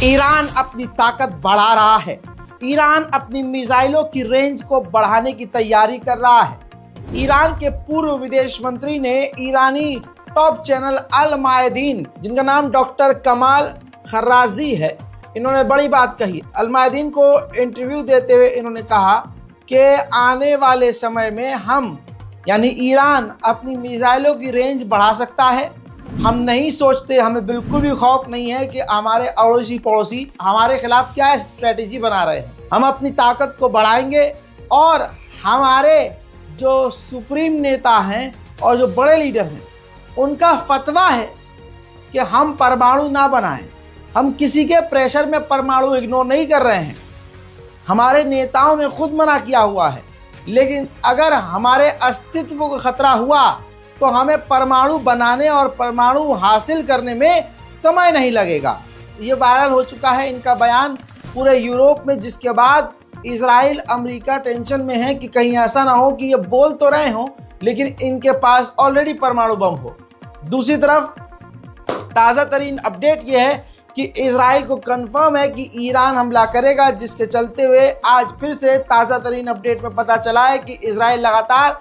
Iran अपनी ताकत बढ़ा रहा है। ईरान अपनी मिसाइलों की रेंज को बढ़ाने की तैयारी कर रहा है। ईरान के पूर्व विदेश मंत्री ने ईरानी टॉप चैनल अल मायदीन, जिनका नाम डॉक्टर कमाल खर्राजी है, इन्होंने बड़ी बात कही। अल मायदीन को इंटरव्यू देते हुए इन्होंने कहा कि आने वाले समय में हम यानी ईरान अपनी मिसाइलों की रेंज बढ़ा सकता है। हम नहीं सोचते, हमें बिल्कुल भी खौफ नहीं है कि हमारे अड़ोसी पड़ोसी हमारे खिलाफ क्या स्ट्रेटेजी बना रहे हैं। हम अपनी ताकत को बढ़ाएंगे और हमारे जो सुप्रीम नेता हैं और जो बड़े लीडर हैं, उनका फतवा है कि हम परमाणु ना बनाएं। हम किसी के प्रेशर में परमाणु इग्नोर नहीं कर रहे हैं। हमारे नेताओं ने खुद मना किया हुआ है, लेकिन अगर हमारे अस्तित्व को खतरा हुआ तो हमें परमाणु बनाने और परमाणु हासिल करने में समय नहीं लगेगा। ये वायरल हो चुका है इनका बयान पूरे यूरोप में, जिसके बाद इजराइल अमेरिका टेंशन में है कि कहीं ऐसा ना हो कि ये बोल तो रहे हों लेकिन इनके पास ऑलरेडी परमाणु बम हो। दूसरी तरफ ताज़ा तरीन अपडेट ये है कि इजराइल को कंफर्म है कि ईरान हमला करेगा, जिसके चलते हुए आज फिर से ताज़ा तरीन अपडेट में पता चला है कि इजराइल लगातार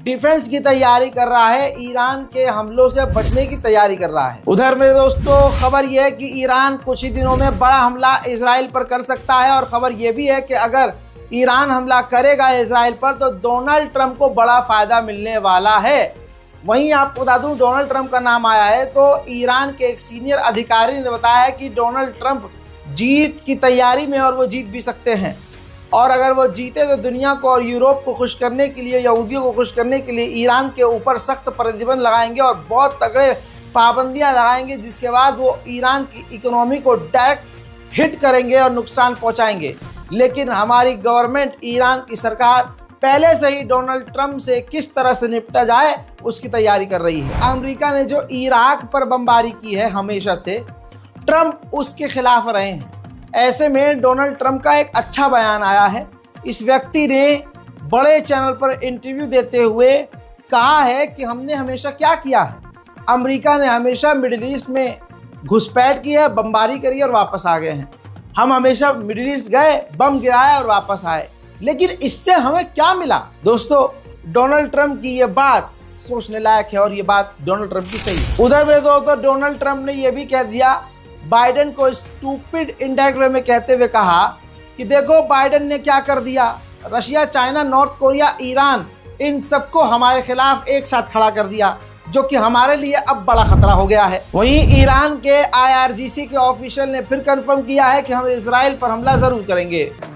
डिफेंस की तैयारी कर रहा है, ईरान के हमलों से बचने की तैयारी कर रहा है। उधर मेरे दोस्तों खबर यह है कि ईरान कुछ ही दिनों में बड़ा हमला इजराइल पर कर सकता है, और खबर यह भी है कि अगर ईरान हमला करेगा इजराइल पर तो डोनाल्ड ट्रंप को बड़ा फायदा मिलने वाला है। वहीं आपको बता दूं, डोनाल्ड ट्रंप का नाम आया है तो ईरान के एक सीनियर अधिकारी ने बताया कि डोनाल्ड ट्रंप जीत की तैयारी में और वो जीत भी सकते हैं, और अगर वो जीते तो दुनिया को और यूरोप को खुश करने के लिए, यहूदियों को खुश करने के लिए ईरान के ऊपर सख्त प्रतिबंध लगाएंगे और बहुत तगड़े पाबंदियां लगाएंगे, जिसके बाद वो ईरान की इकोनॉमी को डायरेक्ट हिट करेंगे और नुकसान पहुंचाएंगे। लेकिन हमारी गवर्नमेंट, ईरान की सरकार पहले से ही डोनाल्ड ट्रंप से किस तरह से निपटा जाए उसकी तैयारी कर रही है। अमेरिका ने जो इराक पर बमबारी की है, हमेशा से ट्रंप उसके खिलाफ रहे हैं। ऐसे में डोनाल्ड ट्रंप का एक अच्छा बयान आया है। इस व्यक्ति ने बड़े चैनल पर इंटरव्यू देते हुए कहा है कि हमने हमेशा क्या किया है, अमेरिका ने हमेशा मिडिल ईस्ट में घुसपैठ की है, बमबारी करी और वापस आ गए हैं। हम हमेशा मिडिल ईस्ट गए, बम गिराया और वापस आए, लेकिन इससे हमें क्या मिला? दोस्तों, डोनाल्ड ट्रंप की ये बात सोचने लायक है और ये बात डोनाल्ड ट्रंप की सही है। उधर में दोस्तों डोनाल्ड ट्रंप ने यह भी कह दिया, बाइडेन को स्टूपिड इनडायरेक्ट वे में कहते हुए कहा कि देखो बाइडेन ने क्या कर दिया, Russia, China, North Korea, Iran, इन सबको हमारे खिलाफ एक साथ खड़ा कर दिया, जो कि हमारे लिए अब बड़ा खतरा हो गया है। वहीं ईरान के IRGC के ऑफिशियल ने फिर कंफर्म किया है कि हम इजराइल पर हमला जरूर करेंगे।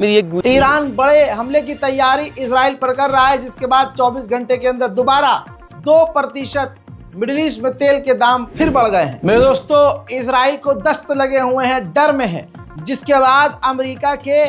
मेरी एक ईरान बड़े हमले की तैयारी इजराइल पर कर रहा है, जिसके बाद 24 घंटे के अंदर दोबारा 2% मिडिल ईस्ट में तेल के दाम फिर बढ़ गए हैं। मेरे दोस्तों, इजराइल को दस्त लगे हुए हैं, डर में है, जिसके बाद अमेरिका के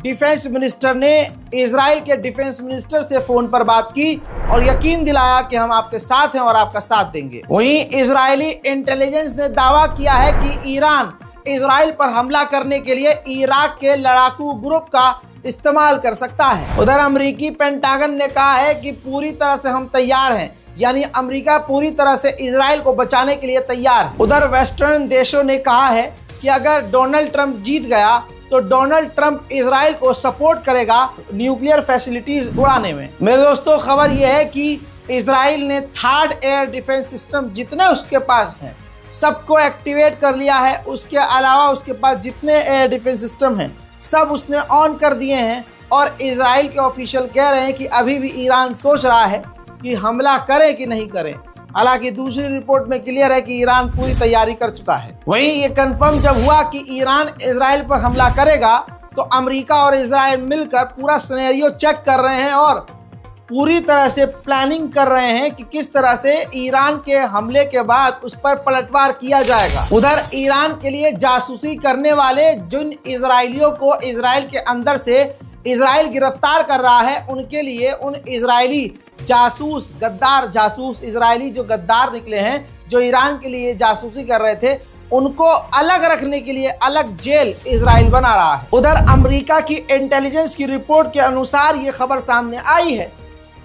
डिफेंस मिनिस्टर ने इजराइल के डिफेंस मिनिस्टर से फोन पर बात की और यकीन दिलाया कि हम आपके साथ हैं और आपका साथ देंगे। वहीं इजरायली इंटेलिजेंस ने दावा किया है कि ईरान इजराइल पर हमला करने के लिए इराक के लड़ाकू ग्रुप का इस्तेमाल कर सकता है। उधर अमेरिकी पेंटागन ने कहा है कि पूरी तरह से हम तैयार हैं, यानी अमेरिका पूरी तरह से इजराइल को बचाने के लिए तैयार है। उधर वेस्टर्न देशों ने कहा है कि अगर डोनाल्ड ट्रंप जीत गया तो डोनाल्ड ट्रंप इजराइल को सपोर्ट करेगा न्यूक्लियर फैसिलिटीज उड़ाने में। मेरे दोस्तों, खबर यह है कि इजराइल ने थर्ड एयर डिफेंस सिस्टम जितने उसके पास हैं सबको एक्टिवेट कर लिया है। उसके अलावा उसके पास जितने एयर डिफेंस सिस्टम हैं सब उसने ऑन कर दिए हैं और इजराइल के ऑफिशियल कह रहे हैं कि अभी भी ईरान सोच रहा है कि हमला करे कि नहीं करे। हालांकि दूसरी रिपोर्ट में क्लियर है कि ईरान पूरी तैयारी कर चुका है। वहीं ये कंफर्म जब हुआ कि ईरान इजराइल पर हमला करेगा तो अमेरिका और इजराइल मिलकर पूरा सिनेरियो चेक कर रहे हैं और पूरी तरह से प्लानिंग कर रहे हैं कि किस तरह से ईरान के हमले के बाद उस पर पलटवार किया जाएगा। उधर ईरान के लिए जासूसी करने वाले जिन इजरायलियों को इजराइल के अंदर से इजराइल गिरफ्तार कर रहा है, उनके लिए उन इजरायली जासूस, गद्दार जासूस, इजरायली जो गद्दार निकले हैं, जो ईरान के लिए जासूसी कर रहे थे, उनको अलग रखने के लिए अलग जेल इजराइल बना रहा है। उधर अमेरिका की इंटेलिजेंस की रिपोर्ट के अनुसार ये खबर सामने आई है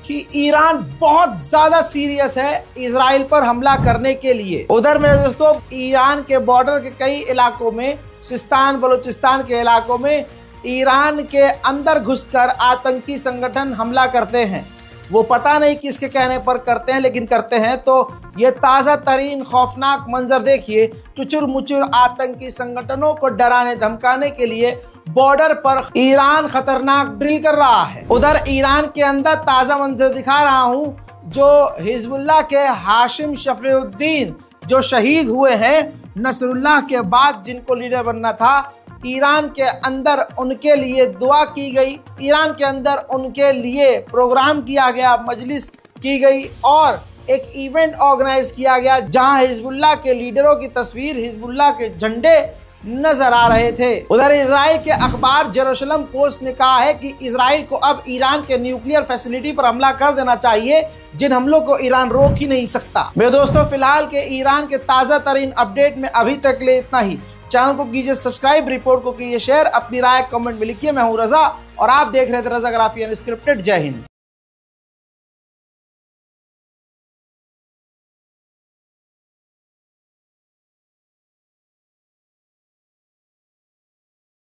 कि ईरान बहुत ज्यादा सीरियस है इजराइल पर हमला करने के लिए। उधर मेरे दोस्तों, ईरान के बॉर्डर के कई इलाकों में, सिस्तान बलूचिस्तान के इलाकों में ईरान के अंदर घुसकर आतंकी संगठन हमला करते हैं। वो पता नहीं किसके कहने पर करते हैं, लेकिन करते हैं। तो ये ताज़ा तरीन खौफनाक मंजर देखिए, चुचुर मुचुर आतंकी संगठनों को डराने धमकाने के लिए बॉर्डर पर ईरान खतरनाक ड्रिल कर रहा है। उधर ईरान के अंदर ताज़ा मंजर दिखा रहा हूँ, जो हिजबुल्लाह के हाशिम शफीउद्दीन जो शहीद हुए हैं, नसरुल्लाह के बाद जिनको लीडर बनना था, ईरान के अंदर उनके लिए दुआ की गई, ईरान के अंदर उनके लिए प्रोग्राम किया गया, मजलिस की गई और एक इवेंट ऑर्गेनाइज किया गया जहां हिजबुल्लाह के लीडरों की तस्वीर, हिजबुल्लाह के झंडे नजर आ रहे थे। उधर इजराइल के अखबार जेरूशलम पोस्ट ने कहा है कि इजराइल को अब ईरान के न्यूक्लियर फैसिलिटी पर हमला कर देना चाहिए, जिन हमलों को ईरान रोक ही नहीं सकता। मेरे दोस्तों, फिलहाल के ईरान के ताज़ा तरीन अपडेट में अभी तक के लिए इतना ही। चैनल को कीजिए सब्सक्राइब, रिपोर्ट को कीजिए शेयर, अपनी राय कमेंट में लिखिए। मैं हूं रजा और आप देख रहे थे रजाग्राफी अनस्क्रिप्टेड। जय हिंद।